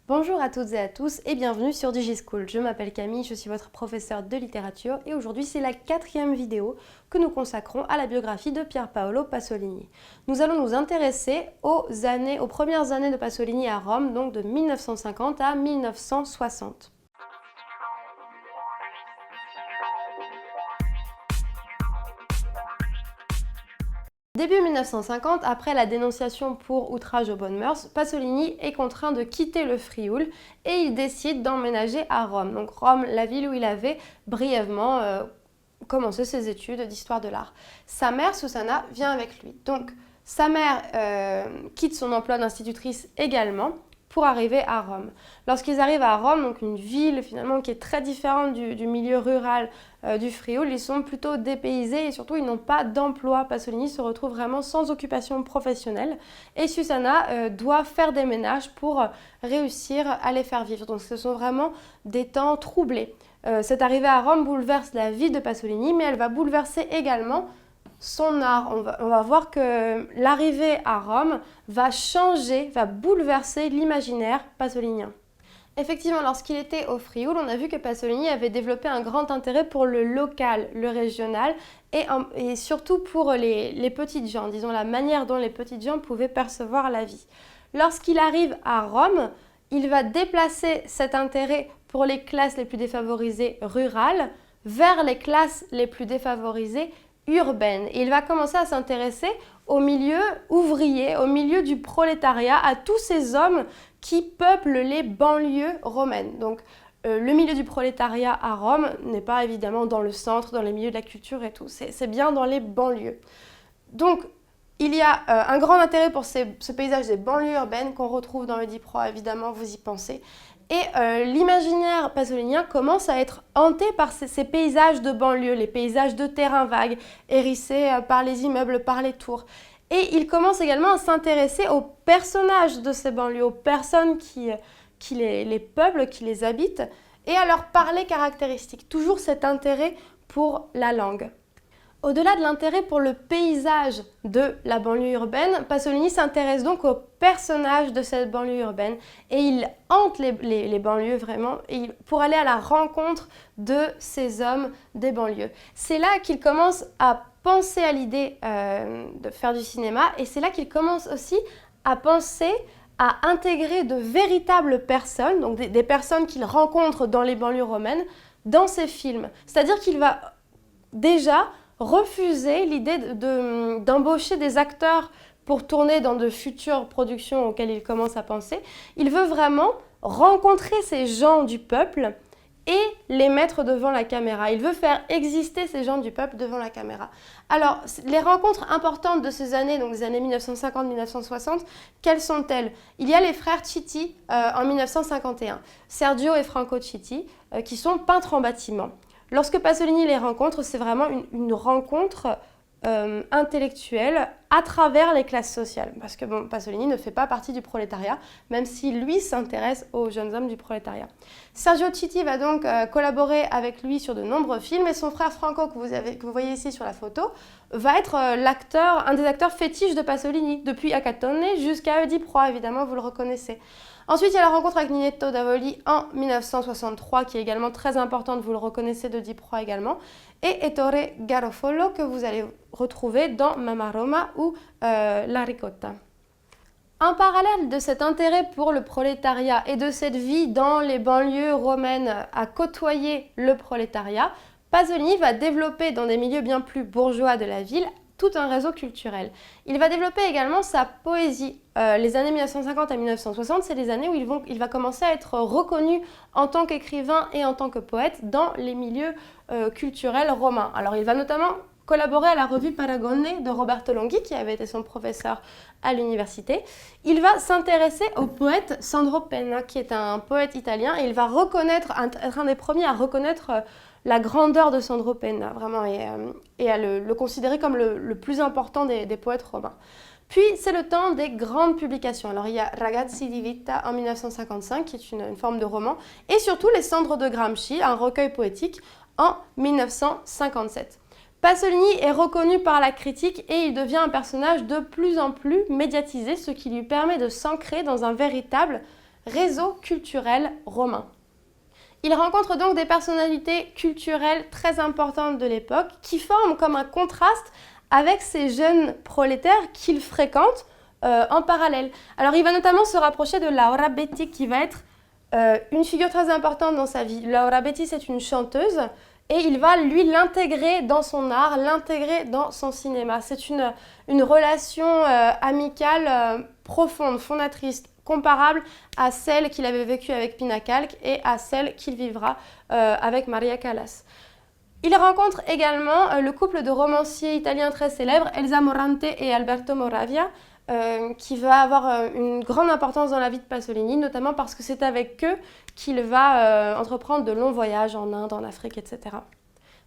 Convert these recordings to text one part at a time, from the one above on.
Bonjour à toutes et à tous et bienvenue sur DigiSchool. Je m'appelle Camille, je suis votre professeure de littérature et aujourd'hui c'est la 4e vidéo que nous consacrons à la biographie de Pier Paolo Pasolini. Nous allons nous intéresser aux premières années de Pasolini à Rome, donc de 1950 à 1960. Début 1950, après la dénonciation pour outrage aux bonnes mœurs, Pasolini est contraint de quitter le Frioul et il décide d'emménager à Rome. Donc Rome, la ville où il avait brièvement commencé ses études d'histoire de l'art. Sa mère, Susanna, vient avec lui. Donc sa mère quitte son emploi d'institutrice également pour arriver à Rome. Lorsqu'ils arrivent à Rome, donc une ville finalement qui est très différente du milieu rural du Frioul, ils sont plutôt dépaysés et surtout ils n'ont pas d'emploi. Pasolini se retrouve vraiment sans occupation professionnelle et Susanna doit faire des ménages pour réussir à les faire vivre. Donc ce sont vraiment des temps troublés. Cette arrivée à Rome bouleverse la vie de Pasolini, mais elle va bouleverser également son art. On va voir que l'arrivée à Rome va changer, va bouleverser l'imaginaire pasolinien. Effectivement, lorsqu'il était au Frioul, on a vu que Pasolini avait développé un grand intérêt pour le local, le régional et surtout pour les petites gens, disons la manière dont les petites gens pouvaient percevoir la vie. Lorsqu'il arrive à Rome, il va déplacer cet intérêt pour les classes les plus défavorisées rurales vers les classes les plus défavorisées urbaine. Et il va commencer à s'intéresser au milieu ouvrier, au milieu du prolétariat, à tous ces hommes qui peuplent les banlieues romaines. Donc le milieu du prolétariat à Rome n'est pas évidemment dans le centre, dans les milieux de la culture et tout, c'est bien dans les banlieues. Donc il y a un grand intérêt pour ce paysage des banlieues urbaines qu'on retrouve dans le Di-Pro, évidemment vous y pensez. Et l'imaginaire pasolinien commence à être hanté par ces paysages de banlieue, les paysages de terrain vague, hérissés par les immeubles, par les tours. Et il commence également à s'intéresser aux personnages de ces banlieues, aux personnes qui les peuplent, qui les habitent, et à leur parler caractéristiques. Toujours cet intérêt pour la langue. Au-delà de l'intérêt pour le paysage de la banlieue urbaine, Pasolini s'intéresse donc aux personnages de cette banlieue urbaine et il hante les banlieues vraiment pour aller à la rencontre de ces hommes des banlieues. C'est là qu'il commence à penser à l'idée de faire du cinéma et c'est là qu'il commence aussi à penser à intégrer de véritables personnes, donc des personnes qu'il rencontre dans les banlieues romaines, dans ses films. C'est-à-dire qu'il va déjà refuser l'idée d'embaucher des acteurs pour tourner dans de futures productions auxquelles il commence à penser. Il veut vraiment rencontrer ces gens du peuple et les mettre devant la caméra. Il veut faire exister ces gens du peuple devant la caméra. Alors, les rencontres importantes de ces années, donc des années 1950-1960, quelles sont-elles? Il y a les frères Citti en 1951, Sergio et Franco Citti, qui sont peintres en bâtiment. Lorsque Pasolini les rencontre, c'est vraiment une rencontre intellectuelle à travers les classes sociales. Parce que bon, Pasolini ne fait pas partie du prolétariat, même si lui s'intéresse aux jeunes hommes du prolétariat. Sergio Citti va donc collaborer avec lui sur de nombreux films et son frère Franco, que vous voyez ici sur la photo, va être un des acteurs fétiches de Pasolini, depuis Acatone jusqu'à Oedipo, évidemment, vous le reconnaissez. Ensuite, il y a la rencontre avec Ninetto Davoli en 1963, qui est également très importante, vous le reconnaissez de Oedipo également, et Ettore Garofalo, que vous allez retrouver dans Mamma Roma ou La Ricotta. En parallèle de cet intérêt pour le prolétariat et de cette vie dans les banlieues romaines à côtoyer le prolétariat, Pasolini va développer dans des milieux bien plus bourgeois de la ville tout un réseau culturel. Il va développer également sa poésie. Les années 1950 à 1960, c'est les années où il va commencer à être reconnu en tant qu'écrivain et en tant que poète dans les milieux culturels romains. Alors il va notamment collaborer à la revue Paragone de Roberto Longhi, qui avait été son professeur à l'université. Il va s'intéresser au poète Sandro Penna, qui est un poète italien, et il va être un des premiers à reconnaître la grandeur de Sandro Penna, vraiment, et à le considérer comme le plus important des poètes romains. Puis, c'est le temps des grandes publications. Alors, il y a Ragazzi di Vita en 1955, qui est une forme de roman, et surtout Les Cendres de Gramsci, un recueil poétique, en 1957. Pasolini est reconnu par la critique et il devient un personnage de plus en plus médiatisé, ce qui lui permet de s'ancrer dans un véritable réseau culturel romain. Il rencontre donc des personnalités culturelles très importantes de l'époque qui forment comme un contraste avec ces jeunes prolétaires qu'il fréquente en parallèle. Alors il va notamment se rapprocher de Laura Betti qui va être une figure très importante dans sa vie. Laura Betti, c'est une chanteuse et il va lui l'intégrer dans son art, l'intégrer dans son cinéma. C'est une relation amicale profonde, fondatrice, comparable à celle qu'il avait vécue avec Pina Calc et à celle qu'il vivra avec Maria Callas. Il rencontre également le couple de romanciers italiens très célèbres, Elsa Morante et Alberto Moravia, qui va avoir une grande importance dans la vie de Pasolini, notamment parce que c'est avec eux qu'il va entreprendre de longs voyages en Inde, en Afrique, etc.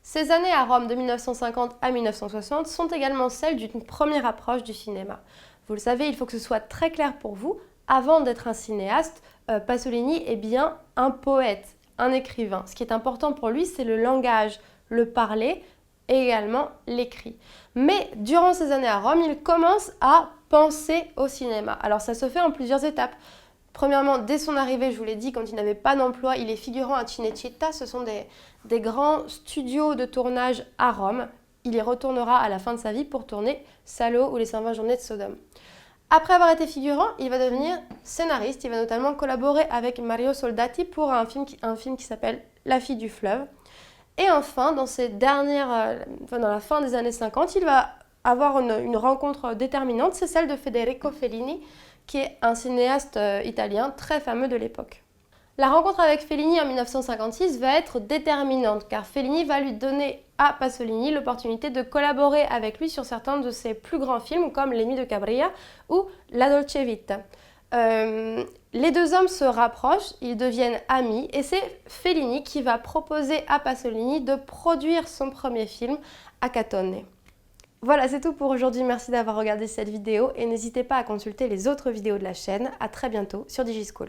Ces années à Rome de 1950 à 1960 sont également celles d'une première approche du cinéma. Vous le savez, il faut que ce soit très clair pour vous. Avant d'être un cinéaste, Pasolini est bien un poète, un écrivain. Ce qui est important pour lui, c'est le langage, le parler et également l'écrit. Mais durant ces années à Rome, il commence à penser au cinéma. Alors ça se fait en plusieurs étapes. Premièrement, dès son arrivée, je vous l'ai dit, quand il n'avait pas d'emploi, il est figurant à Cinecittà. Ce sont des grands studios de tournage à Rome. Il y retournera à la fin de sa vie pour tourner Salo ou les 120 journées de Sodome. Après avoir été figurant, il va devenir scénariste. Il va notamment collaborer avec Mario Soldati pour un film qui s'appelle La fille du fleuve. Et enfin, dans la fin des années 50, il va avoir une rencontre déterminante, c'est celle de Federico Fellini, qui est un cinéaste italien très fameux de l'époque. La rencontre avec Fellini en 1956 va être déterminante, car Fellini va lui donner à Pasolini l'opportunité de collaborer avec lui sur certains de ses plus grands films, comme Les Nuits de Cabiria ou La Dolce Vita. Les deux hommes se rapprochent, ils deviennent amis, et c'est Fellini qui va proposer à Pasolini de produire son premier film, Acatone. Voilà, c'est tout pour aujourd'hui. Merci d'avoir regardé cette vidéo et n'hésitez pas à consulter les autres vidéos de la chaîne. À très bientôt sur DigiSchool.